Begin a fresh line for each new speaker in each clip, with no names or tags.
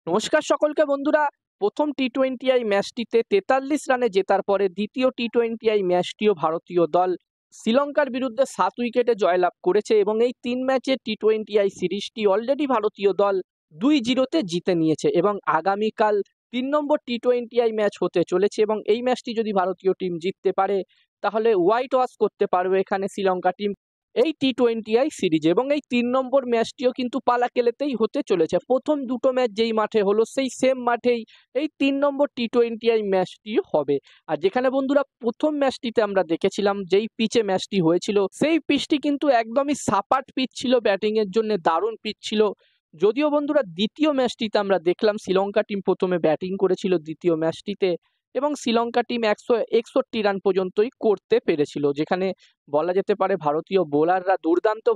নমস্কার সকলকে বন্ধুরা। প্রথম টি-20 ম্যাচটিতে 43 রানে জেতার পরে দ্বিতীয় টি-20 ম্যাচটিও ভারতীয় দল শ্রীলঙ্কার বিরুদ্ধে 7 উইকেটে জয়লাভ করেছে এবং এই 3 ম্যাচের টি-20 সিরিজটি অলরেডি ভারতীয় দল 2-0 জিতে নিয়েছে এবং আগামীকাল 3 নম্বর টি-20 ম্যাচ হতে চলেছে এবং এই ম্যাচটি যদি ভারতীয় টিম জিততে পারে তাহলে হোয়াইট ওয়াশ করতে পারবে এখানে শ্রীলঙ্কা টিম এই টি-20 সিরিজে। এবং এই 3 নম্বর ম্যাচটিও কিন্তু পালাকেলেতেই হতে চলেছে। প্রথম দুটো ম্যাচ যেই মাঠে হলো সেই সেম মাঠেই এই 3 নম্বর টি-20 ম্যাচটি হবে। আর যেখানে বন্ধুরা প্রথম ম্যাচটিতে আমরা দেখেছিলাম যেই পিচে ম্যাচটি হয়েছিল সেই পিচটি কিন্তু একদমই সাপাট পিচ ছিল, ব্যাটিং এর জন্য দারুণ পিচ ছিল। যদিও বন্ধুরা দ্বিতীয় ম্যাচটিতে আমরা দেখলাম শ্রীলঙ্কা টিম প্রথমে ব্যাটিং করেছিল দ্বিতীয় ম্যাচটিতে এবং শ্রীলঙ্কা টিম 161 রান পর্যন্তই করতে পেরেছিল, যেখানে বলা যেতে পারে ভারতীয় বোলাররা দুর্দান্ত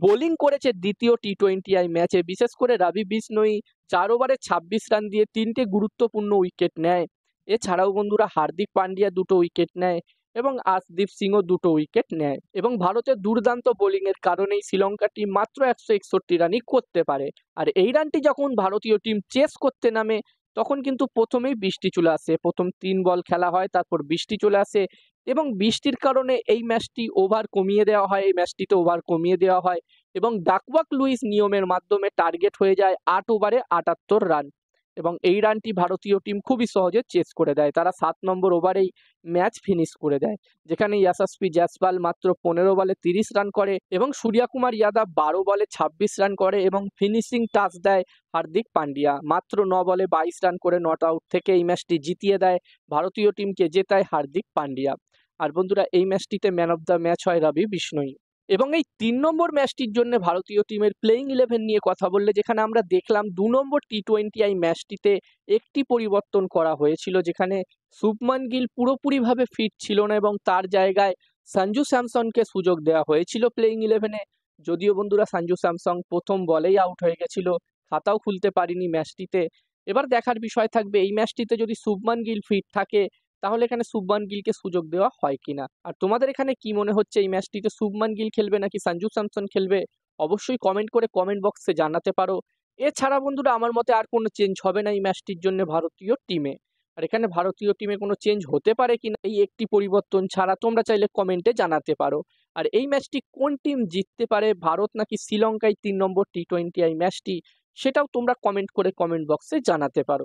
বোলিং করেছে দ্বিতীয় টি-20 ম্যাচে। বিশেষ করে রবি বিষ্ণোই 4 ওভারে 26 রান দিয়ে 3টে গুরুত্বপূর্ণ উইকেট নেয়। এছাড়াও বন্ধুরা হার্দিক পান্ডিয়া 2টো উইকেট নেয় এবং আশদীপ সিংও 2টো উইকেট নেয় এবং ভারতের দুর্দান্ত বোলিং এর কারণেই শ্রীলঙ্কা টিম মাত্র 161 রানই করতে পারে। আর এই রানটি যখন ভারতীয় টিম চেস করতে নামে তখন কিন্তু প্রথমেই বৃষ্টি চলে আসে। প্রথম 3 বল খেলা হয়, তারপর বৃষ্টি চলে আসে এবং বৃষ্টির কারণে এই ম্যাচটি ওভার কমিয়ে দেওয়া হয়, এই ম্যাচটিতে ওভার কমিয়ে দেওয়া হয় এবং ডাকওয়ার্থ লুইস নিয়মের মাধ্যমে টার্গেট হয়ে যায় 8 ওভারে 78 রান এবং এই রানটি ভারতীয় টিম খুবই সহজে চেস করে দেয়। তারা 7 নম্বর ওভারেই ম্যাচ ফিনিশ করে দেয়, যেখানে ইয়াশাস্বী জয়সওয়াল মাত্র 15 বলে 30 রান করে এবং সূর্যকুমার যাদব 12 বলে 26 রান করে এবং ফিনিশিং টাচ দেয় হার্দিক পান্ডিয়া মাত্র 9 বলে 22 রান করে নট আউট থেকে এই ম্যাচটি জিতিয়ে দেয় ভারতীয় টিমকে, জেতায় হার্দিক পান্ডিয়া। আর বন্ধুরা এই ম্যাচটিতে ম্যান অফ দ্য ম্যাচ হয় রবি বিষ্ণোই। এবং এই 3 নম্বর ম্যাচটির জন্য ভারতীয় টিমের প্লেইং 11 নিয়ে কথা বললে যেখানে আমরা দেখলাম 2 নম্বর টি-20 ম্যাচটিতে একটি পরিবর্তন করা হয়েছিল, যেখানে শুভমান গিল পুরোপুরিভাবে ফিট ছিল না এবং তার জায়গায় সঞ্জু স্যামসনকে সুযোগ দেওয়া হয়েছিল প্লেইং 11-এ। যদিও বন্ধুরা সঞ্জু স্যামসন প্রথম বলেই আউট হয়ে গেছিল, খাতাও খুলতে পারিনি ম্যাচটিতে। এবার দেখার বিষয় থাকবে এই ম্যাচটিতে যদি শুভমান গিল ফিট থাকে তাহলে এখানে শুভমান গিলকে সুযোগ দেওয়া হয় কিনা। আর তোমাদের এখানে কি মনে হচ্ছে এই ম্যাচটিতে শুভমান গিল খেলবে নাকি সঞ্জু স্যামসন খেলবে? অবশ্যই কমেন্ট করে কমেন্ট বক্সে জানাতে পারো। এছাড়া বন্ধুরা আমার মতে আর কোনো চেঞ্জ হবে না এই ম্যাচটির জন্য ভারতীয় টিমে। আর এখানে ভারতীয় টিমে কোনো চেঞ্জ হতে পারে কিনা এই একটি পরিবর্তন ছাড়া তোমরা চাইলে কমেন্টে জানাতে পারো। আর এই ম্যাচটি কোন টিম জিততে পারে, ভারত নাকি শ্রীলঙ্কায় 3 নম্বর টি-20 ম্যাচটি, সেটাও তোমরা কমেন্ট করে কমেন্ট বক্সে জানাতে পারো।